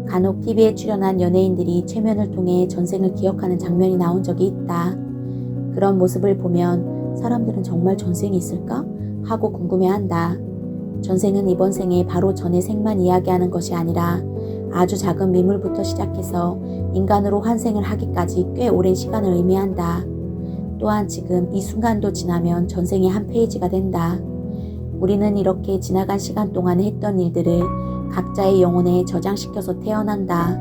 간혹 TV에 출연한 연예인들이 최면을 통해 전생을 기억하는 장면이 나온 적이 있다. 그런 모습을 보면 사람들은 정말 전생이 있을까? 하고 궁금해한다. 전생은 이번 생에 바로 전의 생만 이야기하는 것이 아니라 아주 작은 미물부터 시작해서 인간으로 환생을 하기까지 꽤 오랜 시간을 의미한다. 또한 지금 이 순간도 지나면 전생의 한 페이지가 된다. 우리는 이렇게 지나간 시간 동안에 했던 일들을 각자의 영혼에 저장시켜서 태어난다.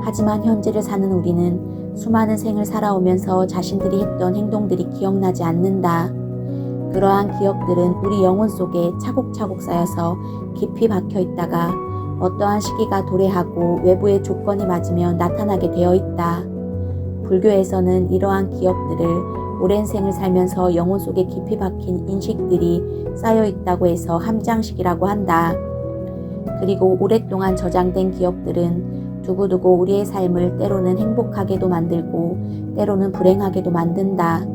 하지만 현재를 사는 우리는 수많은 생을 살아오면서 자신들이 했던 행동들이 기억나지 않는다. 그러한 기억들은 우리 영혼 속에 차곡차곡 쌓여서 깊이 박혀 있다가 어떠한 시기가 도래하고 외부의 조건이 맞으면 나타나게 되어 있다. 불교에서는 이러한 기억들을 오랜 생을 살면서 영혼 속에 깊이 박힌 인식들이 쌓여 있다고 해서 함장식이라고 한다. 그리고 오랫동안 저장된 기억들은 두고두고 우리의 삶을 때로는 행복하게도 만들고 때로는 불행하게도 만든다.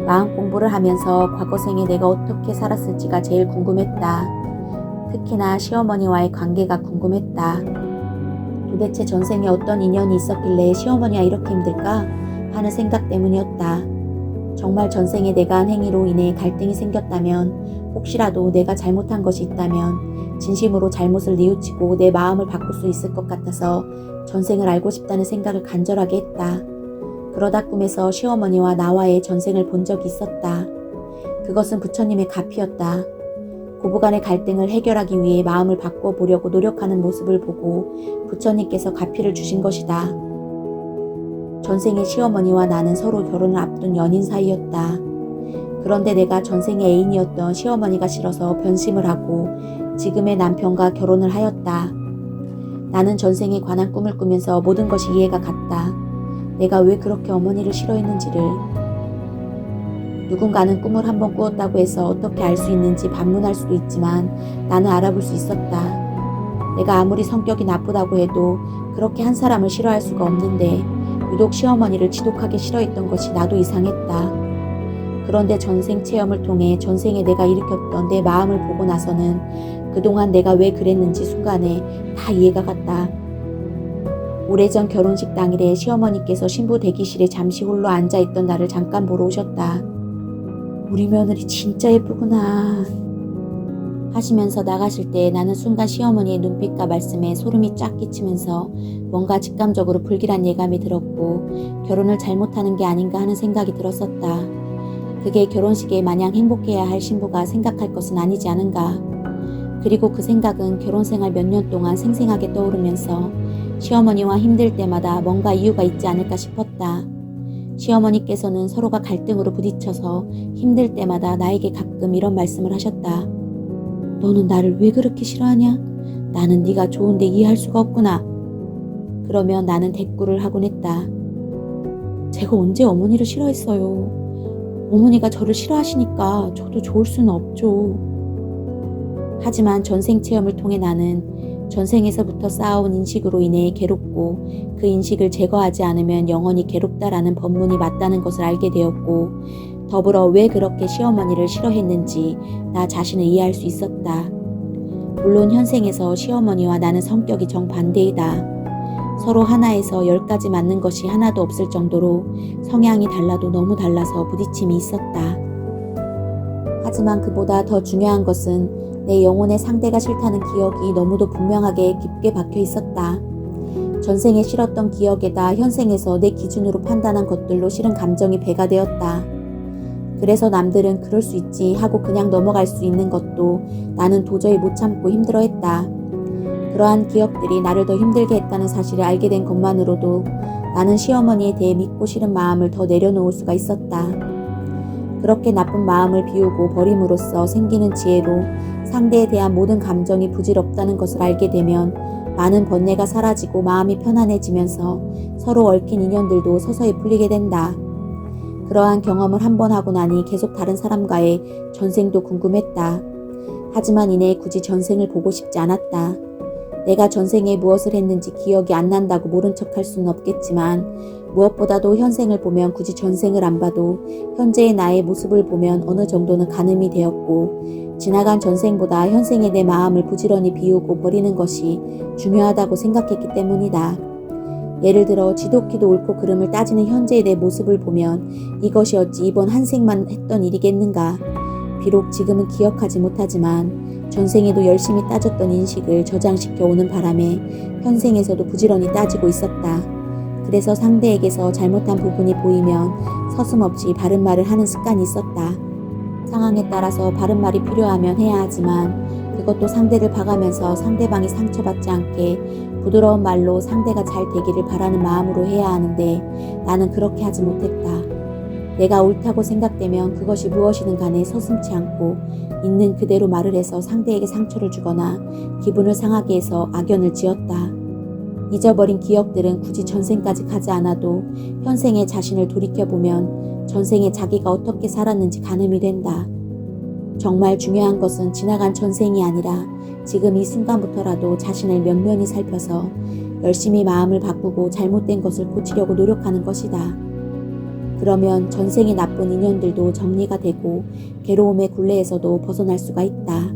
마음 공부를 하면서 과거 생에 내가 어떻게 살았을지가 제일 궁금했다. 특히나 시어머니와의 관계가 궁금했다. 도대체 전생에 어떤 인연이 있었길래 시어머니와 이렇게 힘들까? 하는 생각 때문이었다. 정말 전생에 내가 한 행위로 인해 갈등이 생겼다면, 혹시라도 내가 잘못한 것이 있다면 진심으로 잘못을 뉘우치고 내 마음을 바꿀 수 있을 것 같아서 전생을 알고 싶다는 생각을 간절하게 했다. 그러다 꿈에서 시어머니와 나와의 전생을 본 적이 있었다. 그것은 부처님의 가피였다. 고부간의 갈등을 해결하기 위해 마음을 바꿔보려고 노력하는 모습을 보고 부처님께서 가피를 주신 것이다. 전생의 시어머니와 나는 서로 결혼을 앞둔 연인 사이였다. 그런데 내가 전생의 애인이었던 시어머니가 싫어서 변심을 하고 지금의 남편과 결혼을 하였다. 나는 전생에 관한 꿈을 꾸면서 모든 것이 이해가 갔다. 내가 왜 그렇게 어머니를 싫어했는지를. 누군가는 꿈을 한번 꾸었다고 해서 어떻게 알 수 있는지 반문할 수도 있지만 나는 알아볼 수 있었다. 내가 아무리 성격이 나쁘다고 해도 그렇게 한 사람을 싫어할 수가 없는데 유독 시어머니를 지독하게 싫어했던 것이 나도 이상했다. 그런데 전생 체험을 통해 전생에 내가 일으켰던 내 마음을 보고 나서는 그동안 내가 왜 그랬는지 순간에 다 이해가 갔다. 오래전 결혼식 당일에 시어머니께서 신부 대기실에 잠시 홀로 앉아있던 나를 잠깐 보러 오셨다. 우리 며느리 진짜 예쁘구나 하시면서 나가실 때 나는 순간 시어머니의 눈빛과 말씀에 소름이 쫙 끼치면서 뭔가 직감적으로 불길한 예감이 들었고 결혼을 잘못하는 게 아닌가 하는 생각이 들었었다. 그게 결혼식에 마냥 행복해야 할 신부가 생각할 것은 아니지 않은가. 그리고 그 생각은 결혼생활 몇 년 동안 생생하게 떠오르면서 시어머니와 힘들 때마다 뭔가 이유가 있지 않을까 싶었다. 시어머니께서는 서로가 갈등으로 부딪혀서 힘들 때마다 나에게 가끔 이런 말씀을 하셨다. 너는 나를 왜 그렇게 싫어하냐? 나는 네가 좋은데 이해할 수가 없구나. 그러면 나는 대꾸를 하곤 했다. 제가 언제 어머니를 싫어했어요. 어머니가 저를 싫어하시니까 저도 좋을 수는 없죠. 하지만 전생 체험을 통해 나는 전생에서부터 쌓아온 인식으로 인해 괴롭고 그 인식을 제거하지 않으면 영원히 괴롭다라는 법문이 맞다는 것을 알게 되었고 더불어 왜 그렇게 시어머니를 싫어했는지 나 자신을 이해할 수 있었다. 물론 현생에서 시어머니와 나는 성격이 정반대이다. 서로 하나에서 10가지 맞는 것이 하나도 없을 정도로 성향이 달라도 너무 달라서 부딪힘이 있었다. 하지만 그보다 더 중요한 것은 내 영혼의 상대가 싫다는 기억이 너무도 분명하게 깊게 박혀 있었다. 전생에 싫었던 기억에다 현생에서 내 기준으로 판단한 것들로 싫은 감정이 배가 되었다. 그래서 남들은 그럴 수 있지 하고 그냥 넘어갈 수 있는 것도 나는 도저히 못 참고 힘들어했다. 그러한 기억들이 나를 더 힘들게 했다는 사실을 알게 된 것만으로도 나는 시어머니에 대해 믿고 싫은 마음을 더 내려놓을 수가 있었다. 그렇게 나쁜 마음을 비우고 버림으로써 생기는 지혜로 상대에 대한 모든 감정이 부질없다는 것을 알게 되면 많은 번뇌가 사라지고 마음이 편안해지면서 서로 얽힌 인연들도 서서히 풀리게 된다. 그러한 경험을 한 번 하고 나니 계속 다른 사람과의 전생도 궁금했다. 하지만 이내 굳이 전생을 보고 싶지 않았다. 내가 전생에 무엇을 했는지 기억이 안 난다고 모른 척할 수는 없겠지만 무엇보다도 현생을 보면 굳이 전생을 안 봐도 현재의 나의 모습을 보면 어느 정도는 가늠이 되었고 지나간 전생보다 현생의 내 마음을 부지런히 비우고 버리는 것이 중요하다고 생각했기 때문이다. 예를 들어 지독히도 옳고 그름을 따지는 현재의 내 모습을 보면 이것이 어찌 이번 한 생만 했던 일이겠는가. 비록 지금은 기억하지 못하지만 전생에도 열심히 따졌던 인식을 저장시켜 오는 바람에 현생에서도 부지런히 따지고 있었다. 그래서 상대에게서 잘못한 부분이 보이면 서슴없이 바른 말을 하는 습관이 있었다. 상황에 따라서 바른 말이 필요하면 해야 하지만 그것도 상대를 봐가면서 상대방이 상처받지 않게 부드러운 말로 상대가 잘 되기를 바라는 마음으로 해야 하는데 나는 그렇게 하지 못했다. 내가 옳다고 생각되면 그것이 무엇이든 간에 서슴지 않고 있는 그대로 말을 해서 상대에게 상처를 주거나 기분을 상하게 해서 악연을 지었다. 잊어버린 기억들은 굳이 전생까지 가지 않아도 현생의 자신을 돌이켜보면 전생에 자기가 어떻게 살았는지 가늠이 된다. 정말 중요한 것은 지나간 전생이 아니라 지금 이 순간부터라도 자신을 면면히 살펴서 열심히 마음을 바꾸고 잘못된 것을 고치려고 노력하는 것이다. 그러면 전생의 나쁜 인연들도 정리가 되고 괴로움의 굴레에서도 벗어날 수가 있다.